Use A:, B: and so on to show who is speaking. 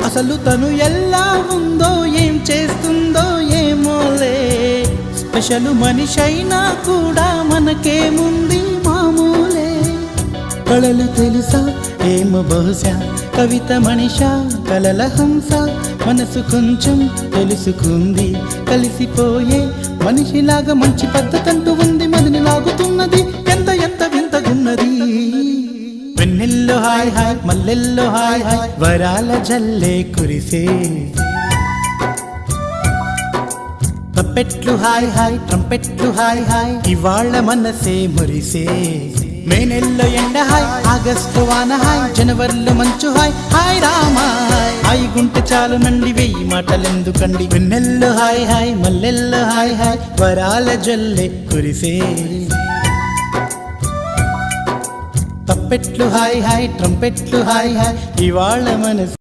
A: అసలు తను ఎలా ఉందో ఏం చేస్తుందో ఏమోలే, స్పెషల్ మనిషైనా కూడా మనకేముంది మామూలే. కళలు తెలుసా ఏమో బహుశా, కవిత మనిషా కలల హంస, మనసు కొంచెం తెలుసుకుంది కలిసిపోయే మనిషిలాగా, మంచి పద్ధతంటూ ఉంది మదిని లాగుతున్నది, ఎంత ఎంత వింతగున్నది. వెన్నెల్లో హాయ్ హాయ్ మల్లెల్లో హాయ్ హాయ్, వరాల జల్లే కురిసే. తప్పెట్లు హాయ్ హాయ్ ట్రంపెట్లు హాయ్ హాయ్, ఇవాళ మనసే మురిసే. మే నెల్లో ఎండ హాయ్, ఆగస్టు వాన హాయ్, జనవరిలో మంచు హాయ్, హాయ్ రామా హాయ్ గుంటె చాలు నండి వెయ్యి మాటలెందుకండి. వెన్నెల్లో హాయ్ హాయ్ మల్లెల్లో హాయ్ హాయ్, వరాల జల్లే కురిసే. తప్పెట్లు హాయ్ హాయ్ ట్రంపెట్లు హాయ్ హాయ్, ఇవాళ మనసు